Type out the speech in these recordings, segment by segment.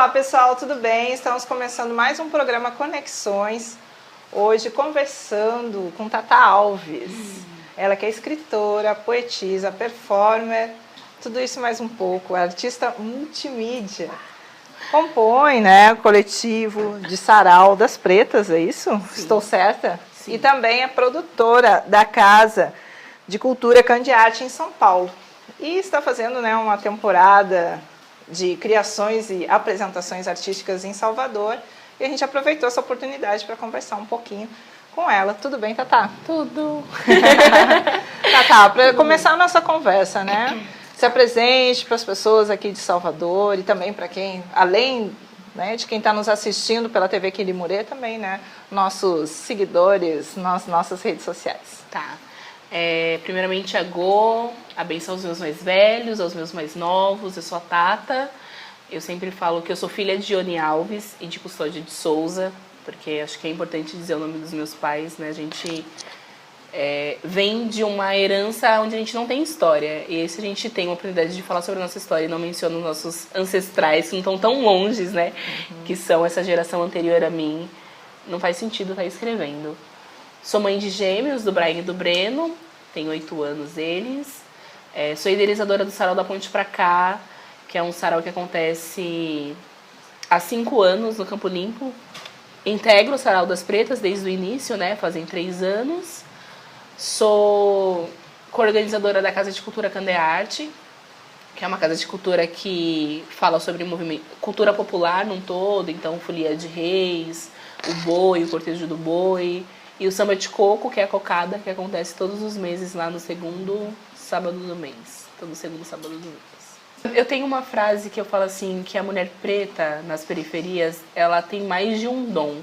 Olá pessoal, tudo bem? Estamos começando mais um programa Conexões, hoje conversando com Tata Alves. Ela que é escritora, poetisa, performer, tudo isso mais um pouco, artista multimídia. Compõe, né, o coletivo de Sarau das Pretas, é isso? Sim. Estou certa? Sim. E também é produtora da Casa de Cultura Candiarte em São Paulo. E está fazendo, né, uma temporada de criações e apresentações artísticas em Salvador. E a gente aproveitou essa oportunidade para conversar um pouquinho com ela. Tudo bem, Tatá? Tudo. Tatá, para começar a nossa conversa, né? Se apresente para as pessoas aqui de Salvador e também para quem, além, né, de quem está nos assistindo pela TV Quilimurê, também, né, nossos seguidores nas nossas redes sociais. Tá. Primeiramente, a benção aos meus mais velhos, aos meus mais novos. Eu sou a Tata. Eu sempre falo que eu sou filha de Ione Alves e de Custódio de Souza, porque acho que é importante dizer o nome dos meus pais, né? A gente vem de uma herança onde a gente não tem história. E se a gente tem uma oportunidade de falar sobre a nossa história e não menciona os nossos ancestrais, que não estão tão longe, né? Que são essa geração anterior a mim, não faz sentido estar escrevendo. Sou mãe de gêmeos, do Brian e do Breno, tenho 8 anos eles. Sou idealizadora do Sarau da Ponte Pra Cá, que é um sarau que acontece há 5 anos no Campo Limpo. Integro o Sarau das Pretas desde o início, né? Fazem 3 anos. Sou coorganizadora da Casa de Cultura Candiarte, que é uma casa de cultura que fala sobre cultura popular num todo, então folia de reis, o boi, o cortejo do boi, e o samba de coco, que é a cocada, que acontece todos os meses lá no segundo sábado do mês. Todo segundo sábado do mês. Eu tenho uma frase que eu falo assim, que a mulher preta nas periferias, ela tem mais de um dom.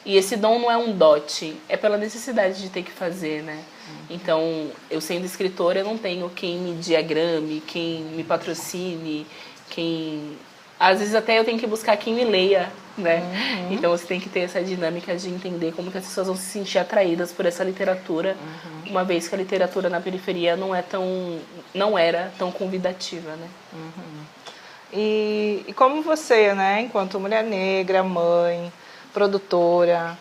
E esse dom não é um dote, é pela necessidade de ter que fazer, né? Então, eu sendo escritora, eu não tenho quem me diagrame, quem me patrocine, às vezes até eu tenho que buscar quem me leia, né? Então você tem que ter essa dinâmica de entender como que as pessoas vão se sentir atraídas por essa literatura, uma vez que a literatura na periferia não era tão convidativa, né? E como você, né, enquanto mulher negra, mãe, produtora,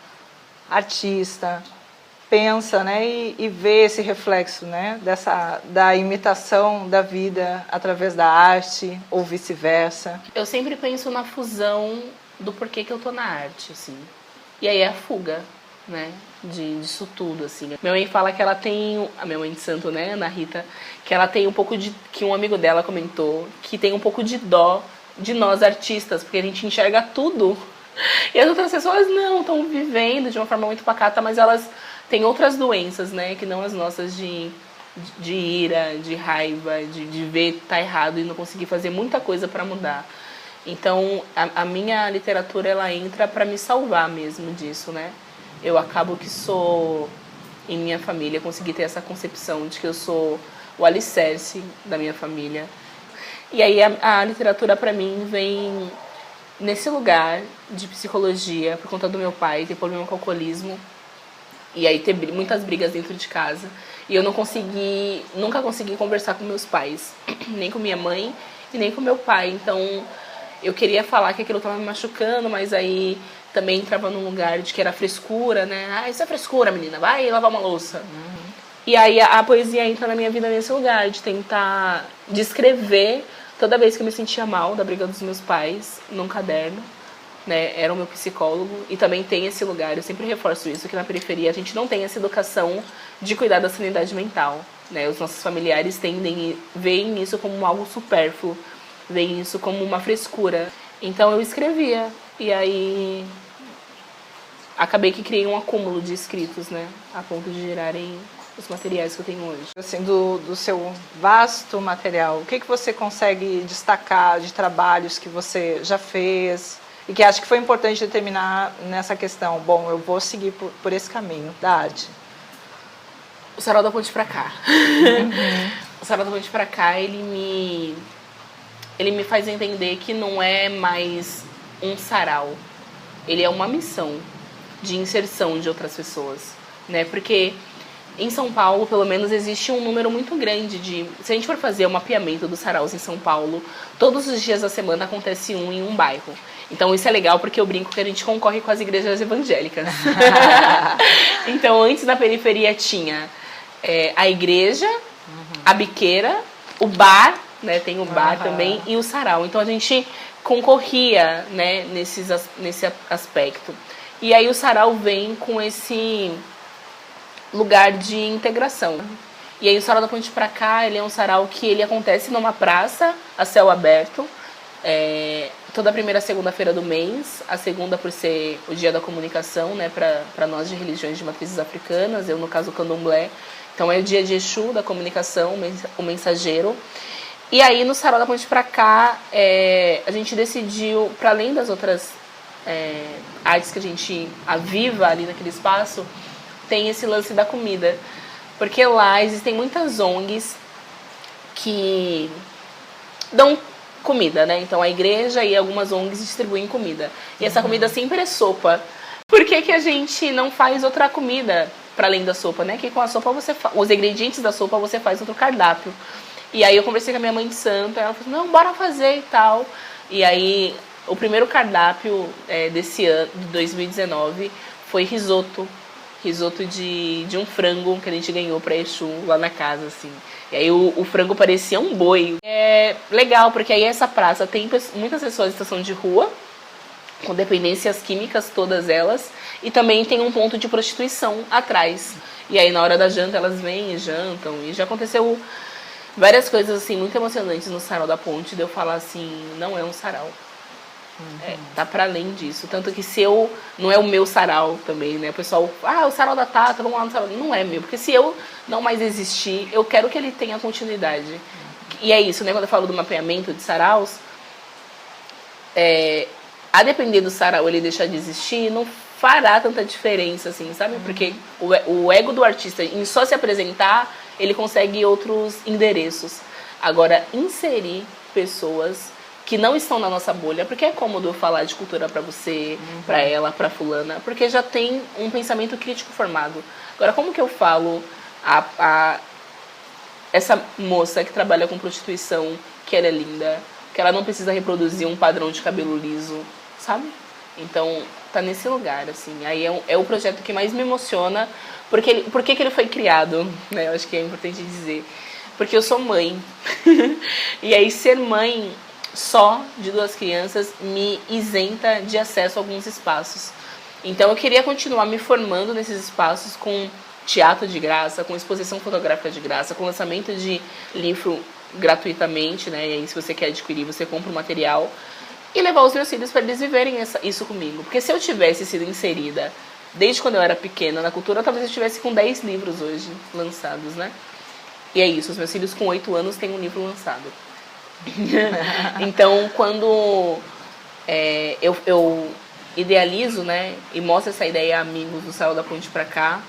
artista, pensa, né, e vê esse reflexo, né, da imitação da vida através da arte ou vice-versa? Eu sempre penso na fusão do porquê que eu tô na arte, assim. E aí é a fuga, né, disso tudo, assim. Minha mãe fala que ela tem, a minha mãe de santo, né, Ana Rita, que ela tem um pouco que um amigo dela comentou, que tem um pouco de dó de nós artistas, porque a gente enxerga tudo. E as outras pessoas não, estão vivendo de uma forma muito pacata, mas elas têm outras doenças, né, que não as nossas de ira, de raiva, de ver tá errado e não conseguir fazer muita coisa para mudar. Então, a minha literatura, ela entra para me salvar mesmo disso, né? Eu acabo que sou, em minha família, consegui ter essa concepção de que eu sou o alicerce da minha família. E aí a literatura, para mim, vem nesse lugar de psicologia, por conta do meu pai ter problema com alcoolismo, e aí ter muitas brigas dentro de casa. E eu nunca consegui conversar com meus pais, nem com minha mãe e nem com meu pai. Então, eu queria falar que aquilo estava me machucando, mas aí também entrava num lugar de que era frescura, né? Ah, isso é frescura, menina, vai lavar uma louça. E aí a poesia entra na minha vida nesse lugar, de tentar descrever toda vez que eu me sentia mal da briga dos meus pais, num caderno, né? Era o meu psicólogo, e também tem esse lugar, eu sempre reforço isso, que na periferia a gente não tem essa educação de cuidar da sanidade mental, né? Os nossos familiares veem isso como algo supérfluo, veem isso como uma frescura. Então eu escrevia, e aí acabei que criei um acúmulo de escritos, né? A ponto de gerarem os materiais que eu tenho hoje. Assim, do seu vasto material, o que você consegue destacar de trabalhos que você já fez e que acha que foi importante determinar nessa questão? Bom, eu vou seguir por esse caminho da arte. O Sarau da Ponte Pra Cá. O Sarau da Ponte Pra Cá, ele me faz entender que não é mais um sarau. Ele é uma missão de inserção de outras pessoas, né? Porque em São Paulo, pelo menos, existe um número muito grande de... Se a gente for fazer o mapeamento dos saraus em São Paulo, todos os dias da semana acontece um em um bairro. Então isso é legal porque eu brinco que a gente concorre com as igrejas evangélicas. Então antes na periferia tinha a igreja, a biqueira, o bar, né, tem o bar também, e o sarau. Então a gente concorria, né, nesse aspecto. E aí o sarau vem com esse lugar de integração. E aí o sarau da Ponte pra Cá, ele é um sarau que ele acontece numa praça a céu aberto, toda a primeira segunda-feira do mês, a segunda por ser o dia da comunicação, né, para nós de religiões de matrizes africanas, eu no caso candomblé, então é o dia de Exu, da comunicação, o mensageiro. E aí no sarau da Ponte pra Cá, a gente decidiu, para além das outras artes que a gente aviva ali naquele espaço, tem esse lance da comida. Porque lá existem muitas ONGs que dão comida, né? Então a igreja e algumas ONGs distribuem comida. E essa comida sempre é sopa. Por que que a gente não faz outra comida para além da sopa, né? Que com a sopa os ingredientes da sopa você faz outro cardápio. E aí eu conversei com a minha mãe de santo, ela falou, não, bora fazer e tal. E aí o primeiro cardápio desse ano, de 2019, foi risoto. Risoto de um frango que a gente ganhou pra Exu lá na casa, assim. E aí o frango parecia um boi. É legal, porque aí essa praça tem muitas pessoas em situação de rua, com dependências químicas, todas elas, e também tem um ponto de prostituição atrás. E aí na hora da janta elas vêm e jantam, e já aconteceu várias coisas assim muito emocionantes no sarau da Ponte, de eu falar assim, não é um sarau. Tá para além disso. Tanto que se eu... Não é o meu sarau também, né? O pessoal... o sarau da Tata, vamos lá no sarau. Não é meu. Porque se eu não mais existir, eu quero que ele tenha continuidade. E é isso, né? Quando eu falo do mapeamento de saraus, a depender do sarau ele deixar de existir, não fará tanta diferença, assim, sabe? Porque o ego do artista, em só se apresentar, ele consegue outros endereços. Agora, inserir pessoas que não estão na nossa bolha, porque é cômodo eu falar de cultura pra você, pra ela, pra fulana, porque já tem um pensamento crítico formado. Agora, como que eu falo essa moça que trabalha com prostituição, que ela é linda, que ela não precisa reproduzir um padrão de cabelo liso, sabe? Então, tá nesse lugar, assim. Aí é o projeto que mais me emociona, por que ele foi criado, né? Eu acho que é importante dizer. Porque eu sou mãe. E aí, ser mãe só de 2 crianças me isenta de acesso a alguns espaços. Então eu queria continuar me formando nesses espaços com teatro de graça, com exposição fotográfica de graça, com lançamento de livro gratuitamente, né? E aí se você quer adquirir, você compra o material e levar os meus filhos para eles viverem isso comigo. Porque se eu tivesse sido inserida desde quando eu era pequena na cultura, talvez eu estivesse com 10 livros hoje lançados, né? E é isso, os meus filhos com 8 anos têm um livro lançado. Então, quando eu idealizo, né, e mostro essa ideia a amigos do Sarau da Ponte pra Cá,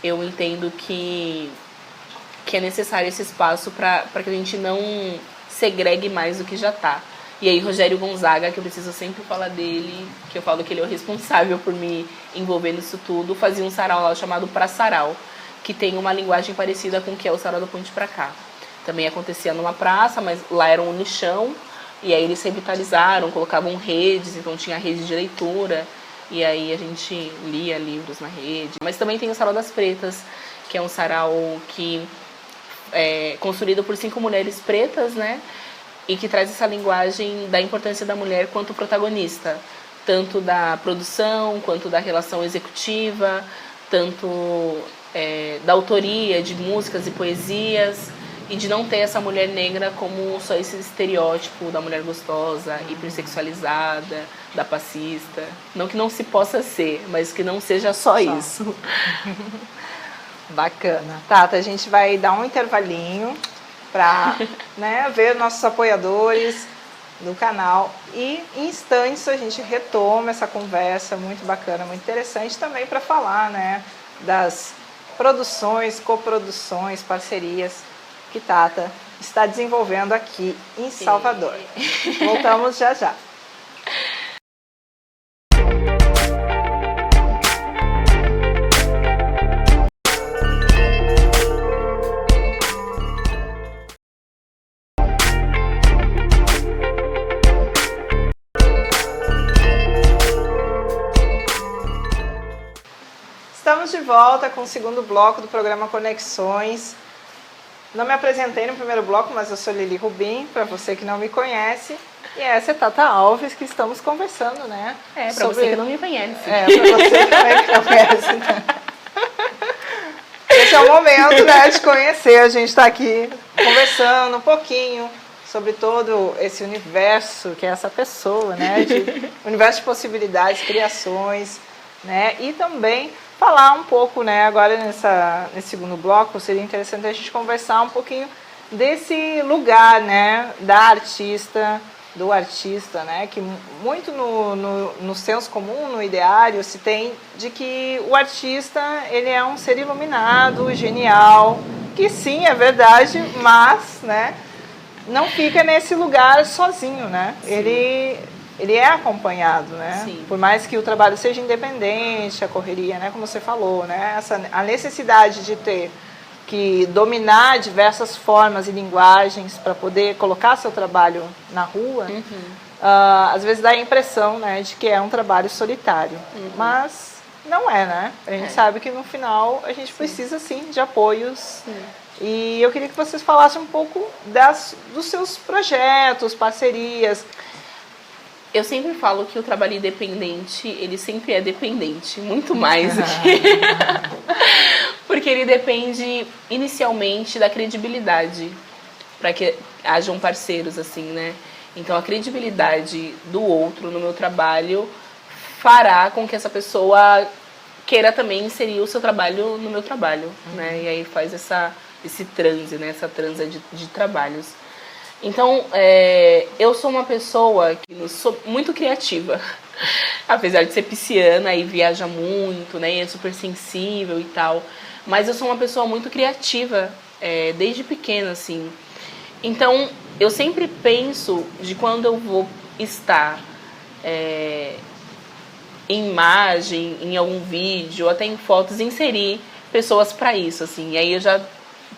eu entendo que é necessário esse espaço para que a gente não segregue mais do que já tá. E aí, Rogério Gonzaga, que eu preciso sempre falar dele, que eu falo que ele é o responsável por me envolver nisso tudo, fazia um sarau lá chamado Pra Sarau, que tem uma linguagem parecida com o que é o Sarau da Ponte pra Cá. Também acontecia numa praça, mas lá era um nichão, e aí eles revitalizaram, colocavam redes, então tinha rede de leitura, e aí a gente lia livros na rede. Mas também tem o Sarau das Pretas, que é um sarau que é construído por 5 mulheres pretas, né? E que traz essa linguagem da importância da mulher quanto protagonista, tanto da produção, quanto da relação executiva, tanto da autoria de músicas e poesias, e de não ter essa mulher negra como só esse estereótipo da mulher gostosa, hipersexualizada, da passista. Não que não se possa ser, mas que não seja só isso. Bacana. Tata, a gente vai dar um intervalinho para ver nossos apoiadores do canal. E em instantes a gente retoma essa conversa muito bacana, muito interessante também para falar das produções, coproduções, parcerias que Tata está desenvolvendo aqui em Salvador. Voltamos já já. Estamos de volta com o segundo bloco do programa Conexões. Não me apresentei no primeiro bloco, mas eu sou Lili Rubim, para você que não me conhece. E essa é Tata Alves, que estamos conversando, né? Para você que não me conhece. Para você que não me conhece. Né? Esse é o momento, né, de conhecer. A gente está aqui conversando um pouquinho sobre todo esse universo, que é essa pessoa, né? Universo de possibilidades, criações, né? E também falar um pouco, né, agora nesse segundo bloco, seria interessante a gente conversar um pouquinho desse lugar, né, da artista, do artista, né, que muito no senso comum, no ideário, se tem de que o artista, ele é um ser iluminado, genial, que sim, é verdade, mas, né, não fica nesse lugar sozinho, né, ele é acompanhado, né? Sim. Por mais que o trabalho seja independente, a correria, né? Como você falou, né? A necessidade de ter que dominar diversas formas e linguagens para poder colocar seu trabalho na rua, às vezes dá a impressão, né, de que é um trabalho solitário. Mas não é, né? A gente sabe que no final a gente precisa, sim, de apoios. E eu queria que vocês falassem um pouco dos seus projetos, parcerias. Eu sempre falo que o trabalho independente, ele sempre é dependente, muito mais do que... Porque ele depende, inicialmente, da credibilidade, para que hajam parceiros, assim, né? Então, a credibilidade do outro no meu trabalho fará com que essa pessoa queira também inserir o seu trabalho no meu trabalho, né? E aí faz esse transe, né? Essa transa de trabalhos. Então, eu sou uma pessoa que sou muito criativa, apesar de ser pisciana e viaja muito, né, e é super sensível e tal, mas eu sou uma pessoa muito criativa, desde pequena, assim. Então, eu sempre penso de quando eu vou estar em imagem, em algum vídeo, ou até em fotos, inserir pessoas para isso, assim, e aí eu já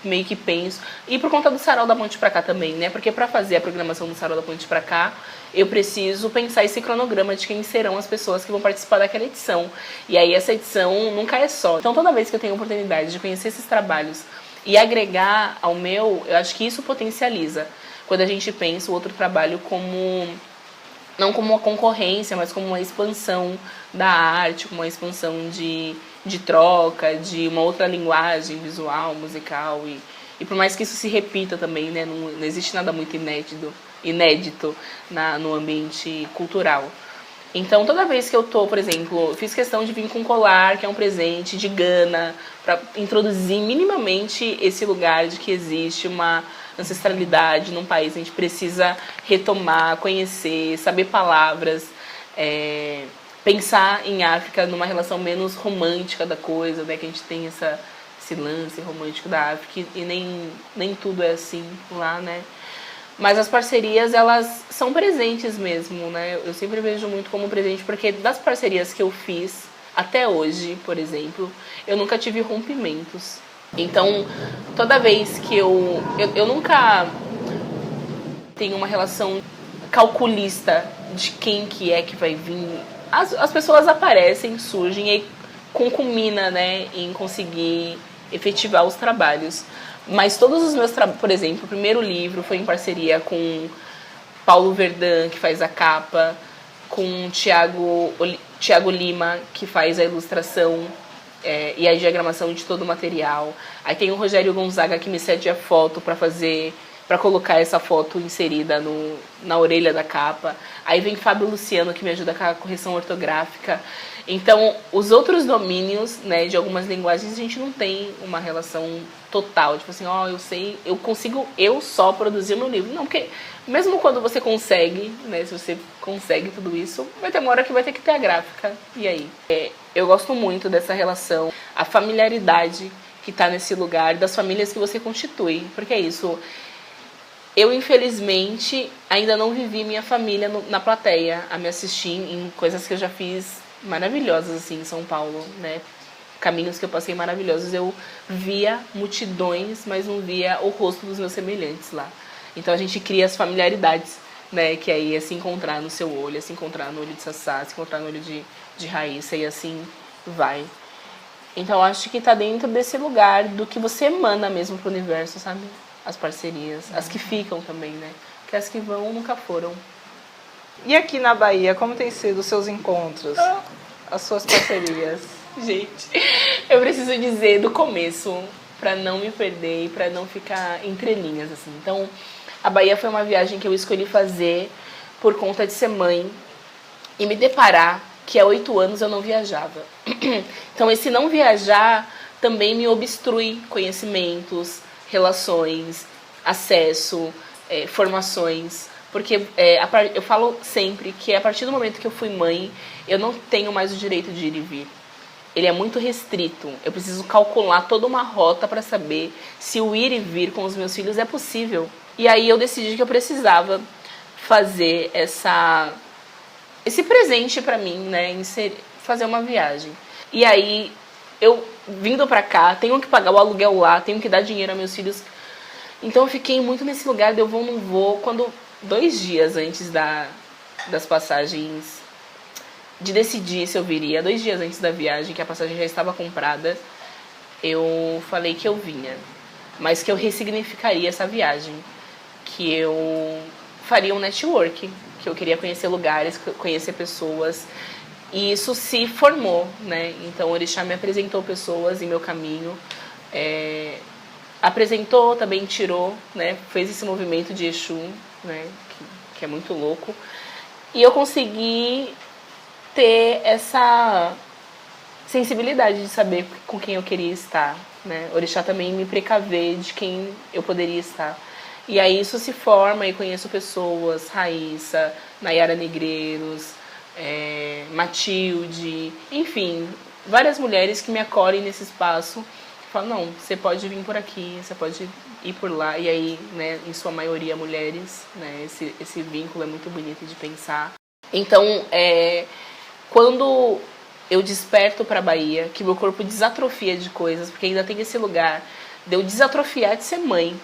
meio que penso, e por conta do Sarau da Ponte pra Cá também, né, porque para fazer a programação do Sarau da Ponte pra Cá, eu preciso pensar esse cronograma de quem serão as pessoas que vão participar daquela edição, e aí essa edição nunca é só, então toda vez que eu tenho a oportunidade de conhecer esses trabalhos e agregar ao meu, eu acho que isso potencializa, quando a gente pensa o outro trabalho como, não como uma concorrência, mas como uma expansão da arte, como uma expansão de troca, de uma outra linguagem visual, musical, e por mais que isso se repita também, né, não existe nada muito inédito no ambiente cultural. Então, toda vez que eu tô, por exemplo, eu fiz questão de vir com um colar, que é um presente de Gana, para introduzir minimamente esse lugar de que existe uma ancestralidade num país, a gente precisa retomar, conhecer, saber palavras, pensar em África numa relação menos romântica da coisa, né? Que a gente tem esse lance romântico da África e nem tudo é assim lá, né? Mas as parcerias, elas são presentes mesmo, né? Eu sempre vejo muito como presente, porque das parcerias que eu fiz até hoje, por exemplo, eu nunca tive rompimentos. Então, toda vez que eu nunca tenho uma relação calculista de quem que é que vai vir. As pessoas aparecem, surgem e concumina, né, em conseguir efetivar os trabalhos. Mas todos os meus trabalhos, por exemplo, o primeiro livro foi em parceria com Paulo Verdun, que faz a capa, com Thiago Lima, que faz a ilustração e a diagramação de todo o material. Aí tem o Rogério Gonzaga, que me cede a foto para colocar essa foto inserida na orelha da capa. Aí vem Fábio Luciano, que me ajuda com a correção ortográfica. Então, os outros domínios, né, de algumas linguagens, a gente não tem uma relação total. Tipo assim, eu consigo eu só produzir o meu livro. Não, porque mesmo quando você consegue, né, se você consegue tudo isso, vai ter uma hora que vai ter que ter a gráfica. E aí? Eu gosto muito dessa relação, a familiaridade que está nesse lugar, das famílias que você constitui. Porque é isso. Eu, infelizmente, ainda não vivi minha família na plateia, a me assistir em coisas que eu já fiz maravilhosas, assim, em São Paulo, né? Caminhos que eu passei maravilhosos. Eu via multidões, mas não via o rosto dos meus semelhantes lá. Então a gente cria as familiaridades, né? Que aí é se encontrar no seu olho, é se encontrar no olho de Sassá, se encontrar no olho de Raíssa, e assim vai. Então eu acho que tá dentro desse lugar do que você emana mesmo pro universo, sabe? As parcerias, as que ficam também, né? Porque as que vão nunca foram. E aqui na Bahia, como tem sido os seus encontros? As suas parcerias? Gente, eu preciso dizer do começo, pra não me perder e pra não ficar entre linhas, assim. Então, a Bahia foi uma viagem que eu escolhi fazer por conta de ser mãe e me deparar que há 8 anos eu não viajava. Então, esse não viajar também me obstrui conhecimentos, relações, acesso, formações. Porque eu falo sempre que a partir do momento que eu fui mãe, eu não tenho mais o direito de ir e vir. Ele é muito restrito. Eu preciso calcular toda uma rota para saber se o ir e vir com os meus filhos é possível. E aí eu decidi que eu precisava fazer esse presente para mim, né, fazer uma viagem. E aí eu vindo para cá, tenho que pagar o aluguel lá, tenho que dar dinheiro aos meus filhos. Então eu fiquei muito nesse lugar de eu vou, não vou, quando 2 dias antes das passagens, de decidir se eu viria, 2 dias antes da viagem, que a passagem já estava comprada, eu falei que eu vinha, mas que eu ressignificaria essa viagem, que eu faria um network, que eu queria conhecer lugares, conhecer pessoas, e isso se formou, né? Então o Orixá me apresentou pessoas em meu caminho, apresentou, também tirou, né? Fez esse movimento de Exu, né? Que é muito louco, e eu consegui ter essa sensibilidade de saber com quem eu queria estar, né? Orixá também me precaver de quem eu poderia estar. E aí isso se forma e conheço pessoas, Raíssa, Nayara Negreiros, Matilde, enfim, várias mulheres que me acolhem nesse espaço. Falam, não, você pode vir por aqui, você pode ir por lá. E aí, né, em sua maioria mulheres, né? Esse vínculo é muito bonito de pensar. Então, quando eu desperto para a Bahia, que meu corpo desatrofia de coisas, porque ainda tem esse lugar de eu desatrofiar de ser mãe,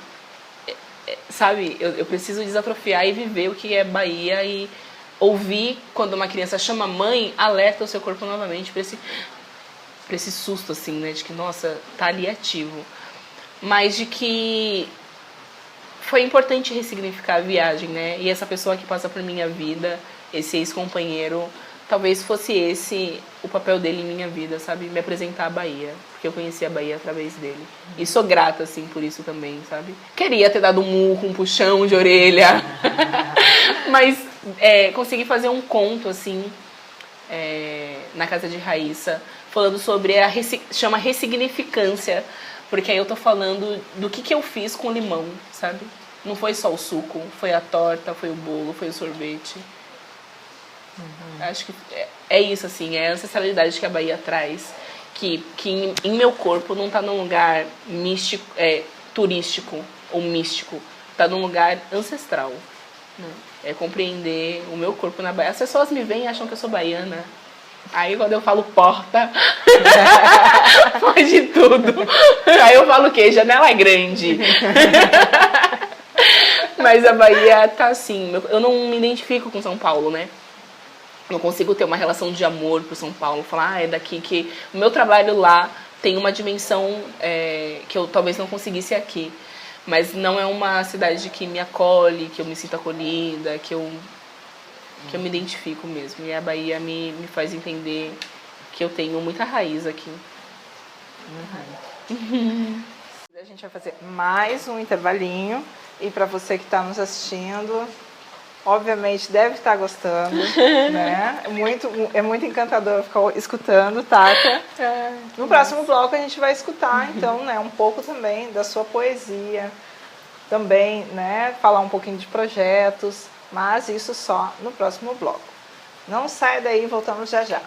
sabe? Eu preciso desatrofiar e viver o que é Bahia e ouvir quando uma criança chama mãe, alerta o seu corpo novamente para esse susto, assim, né? De que, nossa, tá ali ativo. Mas de que foi importante ressignificar a viagem, né? E essa pessoa que passa por minha vida, esse ex-companheiro, talvez fosse esse o papel dele em minha vida, sabe? Me apresentar a Bahia, porque eu conheci a Bahia através dele. E sou grata, assim, por isso também, sabe? Queria ter dado um murro, um puxão de orelha, mas consegui fazer um conto, assim, na casa de Raíssa, falando sobre chama ressignificância, porque aí eu tô falando do que eu fiz com o limão, sabe? Não foi só o suco, foi a torta, foi o bolo, foi o sorvete. Acho que é isso, assim, é a ancestralidade que a Bahia traz, que em meu corpo não tá num lugar místico, turístico ou místico, tá num lugar ancestral, né? É compreender o meu corpo na Bahia. As pessoas me veem e acham que eu sou baiana. Aí quando eu falo porta, pode tudo. Aí eu falo o quê? Janela grande. Mas a Bahia tá assim, eu não me identifico com São Paulo, né? Não consigo ter uma relação de amor por São Paulo. Falar, é daqui que... O meu trabalho lá tem uma dimensão que eu talvez não conseguisse aqui. Mas não é uma cidade que me acolhe, que eu me sinto acolhida, que eu me identifico mesmo. E a Bahia me faz entender que eu tenho muita raiz aqui. A gente vai fazer mais um intervalinho. E para você que está nos assistindo, obviamente deve estar gostando, né? É muito encantador ficar escutando, Tata. No próximo bloco a gente vai escutar, então, né, um pouco também da sua poesia. Também, né, falar um pouquinho de projetos, mas isso só no próximo bloco. Não sai daí, voltamos já já.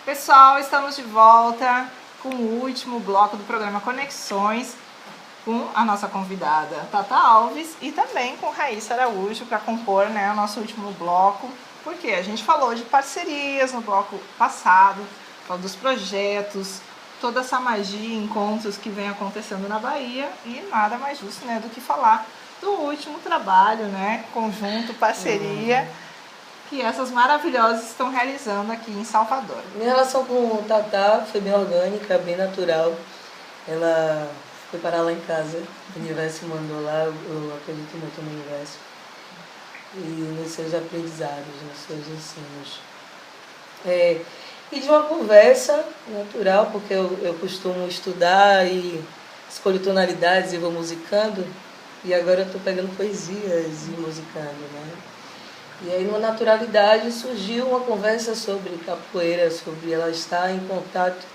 Pessoal, estamos de volta com o último bloco do programa Conexões, com a nossa convidada Tata Alves e também com Raíssa Araújo para compor, né, o nosso último bloco. Porque a gente falou de parcerias no bloco passado, falou dos projetos, toda essa magia, encontros que vem acontecendo na Bahia, e nada mais justo, né, do que falar do último trabalho, né, conjunto, parceria, que essas maravilhosas estão realizando aqui em Salvador. Minha relação com o Tatá foi bem orgânica, bem natural. Ela foi parar lá em casa, o universo mandou lá, eu acredito muito no universo. E nos seus aprendizados, nos seus ensinos. E de uma conversa natural, porque eu costumo estudar e escolho tonalidades e vou musicando, e agora eu estou pegando poesias e musicando, né? E aí, numa naturalidade, surgiu uma conversa sobre capoeira, sobre ela estar em contato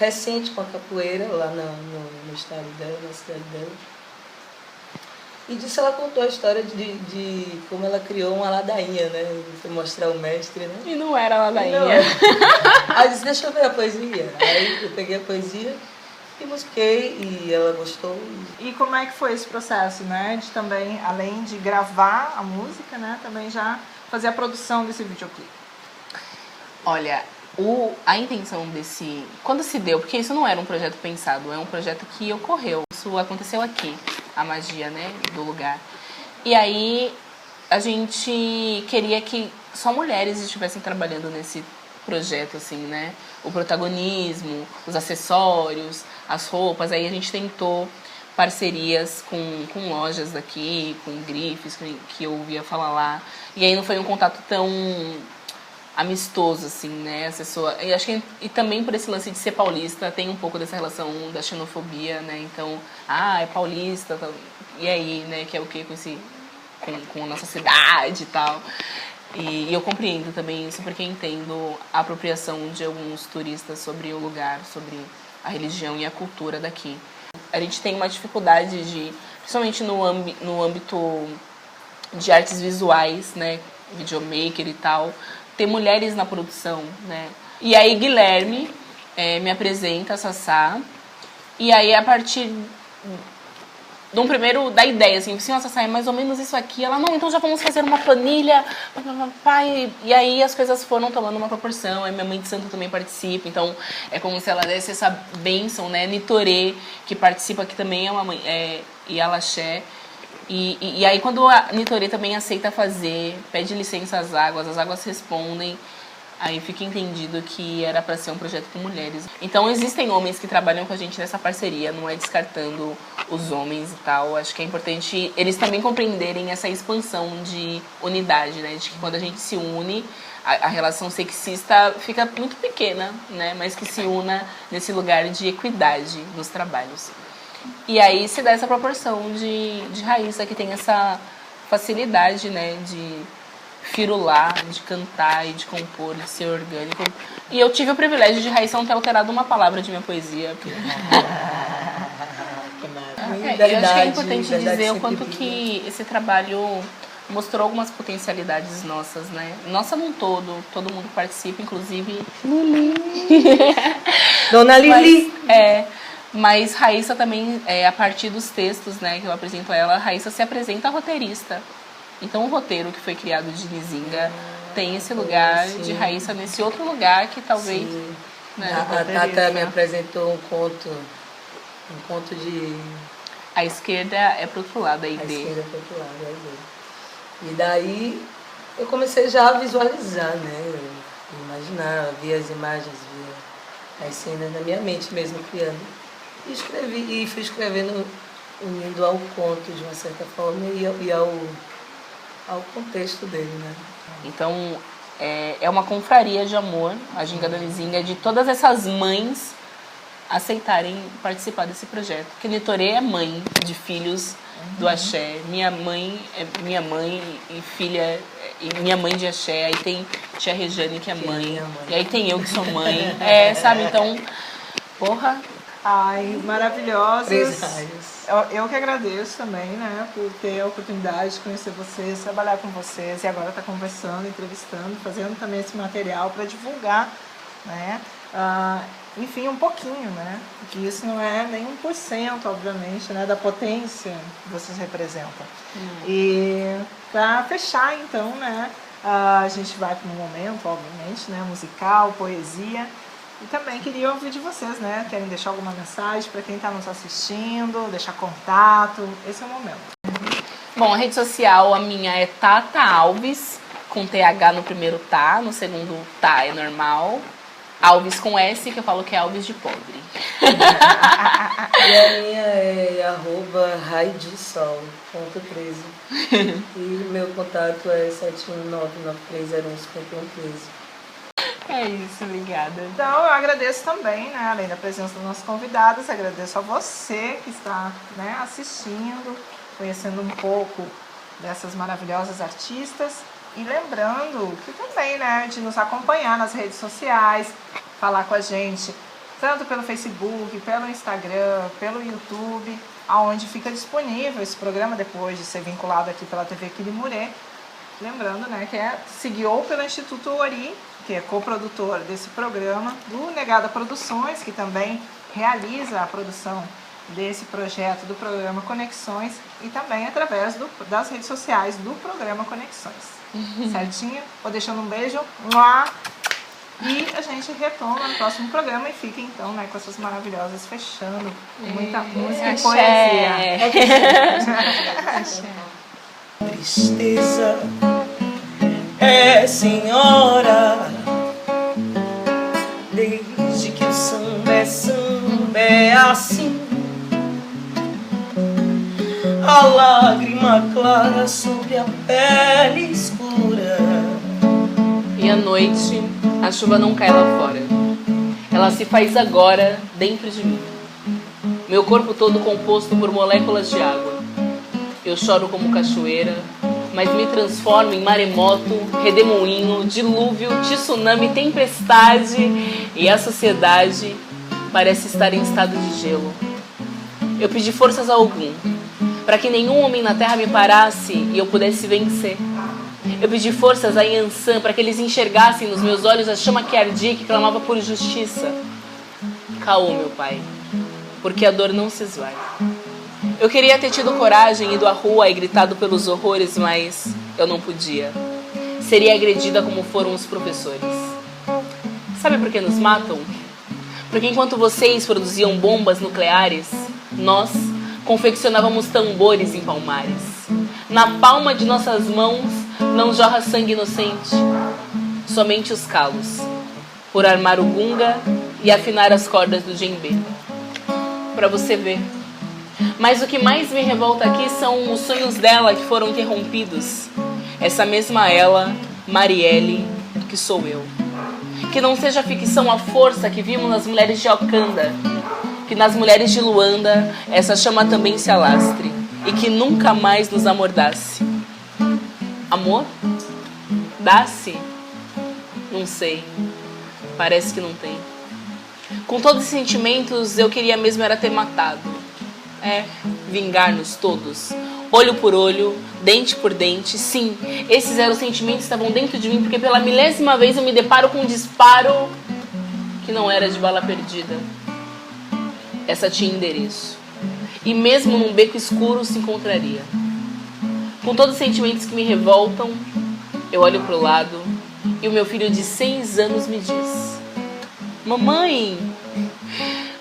recente com a capoeira, lá no estado dela, na cidade dela. E disso ela contou a história de como ela criou uma ladainha, né? Foi mostrar o mestre, né? E não era ladainha. Aí eu disse, deixa eu ver a poesia. Aí eu peguei a poesia e musiquei e ela gostou. E como é que foi esse processo, né? De também, além de gravar a música, né? Também já fazer a produção desse videoclipe. Olha, a intenção desse... Quando se deu, porque isso não era um projeto pensado, é um projeto que ocorreu. Isso aconteceu aqui, a magia, né, do lugar. E aí a gente queria que só mulheres estivessem trabalhando nesse projeto, assim, né? O protagonismo, os acessórios, as roupas. Aí a gente tentou parcerias com lojas daqui, com grifes que eu ouvia falar lá. E aí não foi um contato tão amistoso, assim, né? E acho que e também por esse lance de ser paulista, tem um pouco dessa relação da xenofobia, né? Então, é paulista, e aí, né? Que é o quê com a nossa cidade e tal. E eu compreendo também isso porque entendo a apropriação de alguns turistas sobre o lugar, sobre a religião e a cultura daqui. A gente tem uma dificuldade principalmente no âmbito de artes visuais, né? Videomaker e tal, ter mulheres na produção, né? E aí Guilherme me apresenta a Sassá, e aí a partir da ideia, assim, a Sassá é mais ou menos isso aqui, ela, não, então já vamos fazer uma planilha, e aí as coisas foram tomando uma proporção, aí minha mãe de santo também participa, então é como se ela desse essa bênção, né? Nitorê, que participa, que também é uma mãe, e Alaxé. E aí quando a Nitorê também aceita fazer, pede licença às águas respondem, aí fica entendido que era para ser um projeto com mulheres. Então existem homens que trabalham com a gente nessa parceria, não é descartando os homens e tal. Acho que é importante eles também compreenderem essa expansão de unidade, né? De que quando a gente se une, a relação sexista fica muito pequena, né? Mas que se una nesse lugar de equidade nos trabalhos. E aí se dá essa proporção de Raíssa, que tem essa facilidade, né, de firular, de cantar e de compor, de ser orgânico. E eu tive o privilégio de Raíssa não ter alterado uma palavra de minha poesia. Eu acho que é importante dizer o quanto que esse trabalho mostrou algumas potencialidades nossas, né? Nossa num todo mundo participa, inclusive Lili. Dona Lili. Mas Raíssa também, a partir dos textos, né, que eu apresento a ela, Raíssa se apresenta roteirista. Então o roteiro que foi criado de Lizinga tem esse lugar de Raíssa nesse outro lugar que talvez... Né, a Tata me apresentou um conto de... A esquerda é pro outro lado, a ideia. A esquerda é pro outro lado, a ideia. E daí eu comecei já a visualizar, né, imaginar, via as imagens, via as cenas na minha mente mesmo, criando. E escrevi, e fui escrevendo, unindo ao conto de uma certa forma e ao contexto dele, né? Então, é uma confraria de amor, a Ginga da Lizinga, de todas essas mães aceitarem participar desse projeto. Porque Nitorê é mãe de filhos do axé, minha mãe e filha, e minha mãe de axé, aí tem tia Rejane que é mãe, e aí tem eu que sou mãe, sabe? Então, porra... Ai, maravilhosas. Eu que agradeço também, né, por ter a oportunidade de conhecer vocês, trabalhar com vocês e agora estar conversando, entrevistando, fazendo também esse material para divulgar, né, enfim, um pouquinho, né, porque isso não é nem 1%, obviamente, né, da potência que vocês representam. E para fechar, então, né, A gente vai para um momento, obviamente, né, musical, poesia. E também queria ouvir de vocês, né? Querem deixar alguma mensagem para quem está nos assistindo, deixar contato? Esse é o momento. Bom, a rede social, a minha é Tata Alves, com TH no primeiro tá, no segundo tá é normal. Alves com S, que eu falo que é Alves de pobre. E a minha é @raidisol.13. E meu contato é 71993015113. É isso, obrigada. Então, eu agradeço também, né, além da presença dos nossos convidados, agradeço a você que está, né, assistindo, conhecendo um pouco dessas maravilhosas artistas. E lembrando que também, né, de nos acompanhar nas redes sociais, falar com a gente, tanto pelo Facebook, pelo Instagram, pelo YouTube, aonde fica disponível esse programa depois de ser vinculado aqui pela TV Quilimurê. Lembrando, né, que se guiou pelo Instituto Ori, que é coprodutor desse programa, do Negada Produções, que também realiza a produção desse projeto do programa Conexões e também através das redes sociais do programa Conexões. Certinho? Vou deixando um beijo. E a gente retoma no próximo programa e fica então, né, com essas maravilhosas fechando com muita música e poesia. Tristeza é senhora, desde que o samba é assim. A lágrima clara sobre a pele escura. E à noite, a chuva não cai lá fora. Ela se faz agora dentro de mim. Meu corpo todo composto por moléculas de água. Eu choro como cachoeira, mas me transformo em maremoto, redemoinho, dilúvio, tsunami, tempestade. E a sociedade parece estar em estado de gelo. Eu pedi forças a Ogum, para que nenhum homem na terra me parasse e eu pudesse vencer. Eu pedi forças a Yansan para que eles enxergassem nos meus olhos a chama que ardia e que clamava por justiça. Caô, meu pai, porque a dor não se esvai. Eu queria ter tido coragem, ido à rua e gritado pelos horrores, mas eu não podia. Seria agredida como foram os professores. Sabe por que nos matam? Porque enquanto vocês produziam bombas nucleares, nós confeccionávamos tambores em palmares. Na palma de nossas mãos não jorra sangue inocente, somente os calos, por armar o gunga e afinar as cordas do djembe. Pra você ver. Mas o que mais me revolta aqui são os sonhos dela que foram interrompidos. Essa mesma ela, Marielle, que sou eu. Que não seja ficção a força que vimos nas mulheres de Okanda, que nas mulheres de Luanda essa chama também se alastre e que nunca mais nos amordasse. Amor? Dá-se? Não sei. Parece que não tem. Com todos os sentimentos, eu queria mesmo era ter matado. Vingar-nos todos. Olho por olho, dente por dente. Sim, esses eram os sentimentos que estavam dentro de mim, porque pela milésima vez eu me deparo com um disparo que não era de bala perdida. Essa tinha endereço. E mesmo num beco escuro se encontraria. Com todos os sentimentos que me revoltam, eu olho pro lado e o meu filho de 6 anos me diz: mamãe,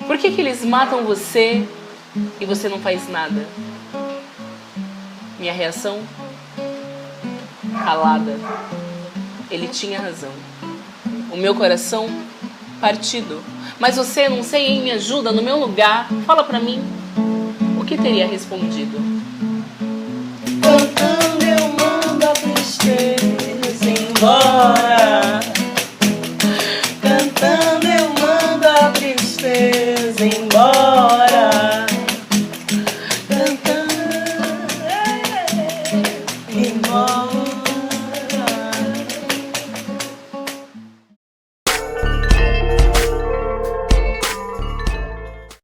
por que eles matam você e você não faz nada? Minha reação? Calada. Ele tinha razão. O meu coração? Partido. Mas você, não sei, hein, me ajuda, no meu lugar, fala pra mim. O que teria respondido? Cantando eu mando a tristeza embora.